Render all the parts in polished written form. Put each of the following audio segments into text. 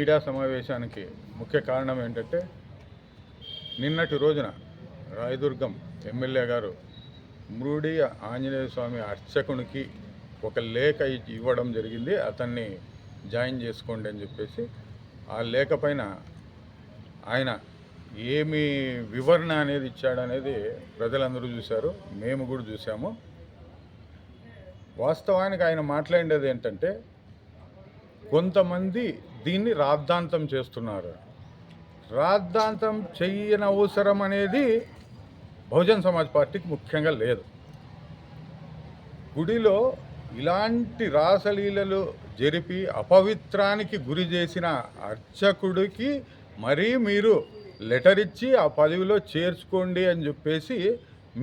Media సమావేశానికి ముఖ్య కారణం ఏంటంటే నిన్నటి రోజున రాయదుర్గం ఎమ్మెల్యే గారు మురుడి ఆంజనేయ స్వామి అర్చకునికి ఒక లేఖ ఇవ్వడం జరిగింది. అతన్ని జాయిన్ చేసుకోండి అని చెప్పేసి ఆ లేఖ పైన ఆయన ఏమి వివరణ అనేది ఇచ్చాడనేది ప్రజలందరూ చూశారు, మేము కూడా చూసాము. వాస్తవానికి ఆయన మాట్లాడేది ఏంటంటే కొంతమంది దీన్ని రాద్ధాంతం చేస్తున్నారు. రాద్ధాంతం చెయ్యని అవసరం అనేది బహుజన్ సమాజ్ పార్టీకి ముఖ్యంగా లేదు. గుడిలో ఇలాంటి రాసలీలలు జరిపి అపవిత్రానికి గురి చేసిన అర్చకుడికి మరీ మీరు లెటర్ ఇచ్చి ఆ పదవిలో చేర్చుకోండి అని చెప్పేసి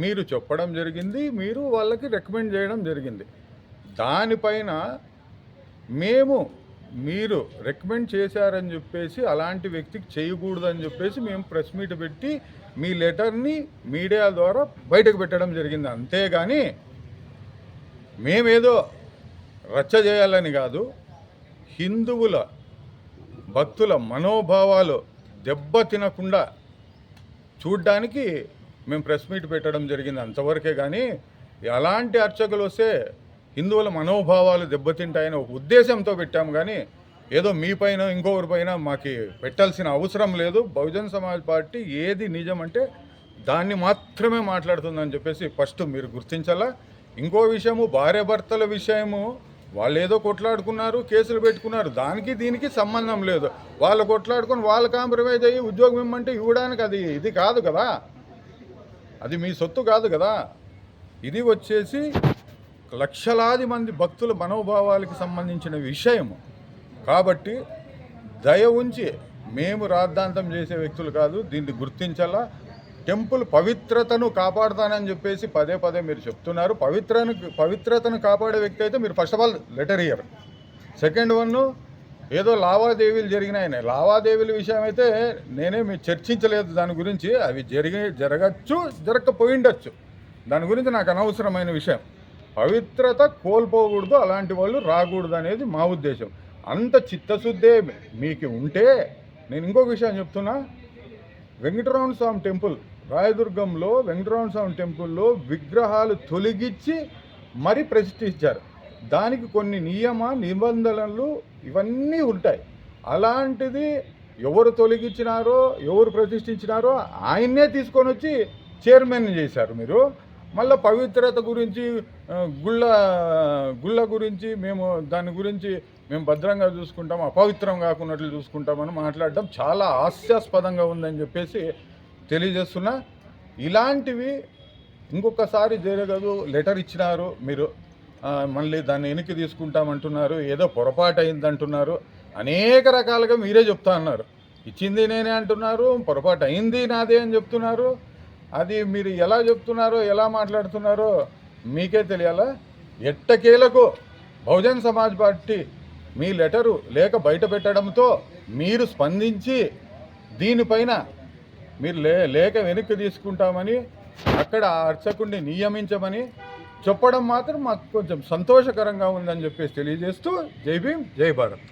మీరు చెప్పడం జరిగింది, మీరు వాళ్ళకి రికమెండ్ చేయడం జరిగింది. దానిపైన మీరు రికమెండ్ చేశారని చెప్పేసి అలాంటి వ్యక్తికి చేయకూడదని చెప్పేసి మేము ప్రెస్ మీట్ పెట్టి మీ లెటర్ని మీడియా ద్వారా బయటకు పెట్టడం జరిగింది. అంతేగాని మేమేదో రచ్చ చేయాలని కాదు, హిందువుల భక్తుల మనోభావాలు దెబ్బ తినకుండా చూడ్డానికి మేము ప్రెస్ మీట్ పెట్టడం జరిగింది, అంతవరకే. కానీ అలాంటి అర్చకులు వస్తే హిందువుల మనోభావాలు దెబ్బతింటాయని ఒక ఉద్దేశంతో పెట్టాము. కానీ ఏదో మీపైన ఇంకొకరిపైన మాకు పెట్టాల్సిన అవసరం లేదు. బహుజన్ సమాజ్ పార్టీ ఏది నిజమంటే దాన్ని మాత్రమే మాట్లాడుతుందని చెప్పేసి ఫస్ట్ మీరు గుర్తించాలా. ఇంకో విషయము, భార్యాభర్తల విషయము, వాళ్ళు ఏదో కొట్లాడుకున్నారు, కేసులు పెట్టుకున్నారు, దానికి దీనికి సంబంధం లేదు. వాళ్ళు కొట్లాడుకొని వాళ్ళు కాంప్రమైజ్ అయ్యి ఉద్యోగం ఇవ్వమంటే ఇవ్వడానికి ఇది కాదు కదా, అది మీ సొత్తు కాదు కదా. ఇది వచ్చేసి లక్షలాది మంది భక్తుల మనోభావాలకు సంబంధించిన విషయము. కాబట్టి దయ ఉంచి మేము రాద్ధాంతం చేసే వ్యక్తులు కాదు, దీన్ని గుర్తించాలా. టెంపుల్ పవిత్రతను కాపాడుతానని చెప్పేసి పదే పదే మీరు చెప్తున్నారు. పవిత్రతను కాపాడే వ్యక్తి అయితే మీరు ఫస్ట్ ఆఫ్ ఆల్ లెటర్ ఇయ్యరు. సెకండ్ వన్, ఏదో లావాదేవీలు జరిగినాయని, లావాదేవీల విషయం అయితే నేనేమి చర్చించలేదు దాని గురించి. అవి జరగచ్చు, జరగకపోయిండొచ్చు, దాని గురించి నాకు అనవసరమైన విషయం. పవిత్రత కోల్పోకూడదు, అలాంటి వాళ్ళు రాకూడదు అనేది మా ఉద్దేశం. అంత చిత్తశుద్ధే మీకు ఉంటే, నేను ఇంకొక విషయం చెప్తున్నా, వెంకటరమణ స్వామి టెంపుల్ రాయదుర్గంలో వెంకటరమణ స్వామి టెంపుల్లో విగ్రహాలు తొలగించి మరీ ప్రతిష్ఠించారు. దానికి కొన్ని నిబంధనలు ఇవన్నీ ఉంటాయి. అలాంటిది ఎవరు తొలగించినారో, ఎవరు ప్రతిష్ఠించినారో ఆయన్నే తీసుకొని వచ్చి చైర్మన్ చేశారు మీరు. మళ్ళీ పవిత్రత గురించి, గుళ్ళ గురించి దాని గురించి మేము భద్రంగా చూసుకుంటాం, అపవిత్రం కాకున్నట్లు చూసుకుంటామని మాట్లాడడం చాలా హాస్యాస్పదంగా ఉందని చెప్పేసి తెలియజేస్తున్నా. ఇలాంటివి ఇంకొకసారి జరగదు. లెటర్ ఇచ్చినారు మీరు, మళ్ళీ దాన్ని వెనక్కి తీసుకుంటామంటున్నారు, ఏదో పొరపాటు అయిందంటున్నారు, అనేక రకాలుగా మీరే చెప్తా అన్నారు. ఇచ్చింది నేనే అంటున్నారు, పొరపాటు అయింది నాదే అని చెప్తున్నారు. అది మీరు ఎలా చెప్తున్నారో, ఎలా మాట్లాడుతున్నారో మీకే తెలియాలా. ఎట్టకేలకు బహుజన్ సమాజ్ పార్టీ మీ లెటరు లేక బయట పెట్టడంతో మీరు స్పందించి దీనిపైన మీరు లేక వెనక్కి తీసుకుంటామని, అక్కడ అర్చకుడిని నియమించమని చెప్పడం మాత్రం మాకు కొంచెం సంతోషకరంగా ఉందని చెప్పేసి తెలియజేస్తూ జై భీమ్, జై భారత్.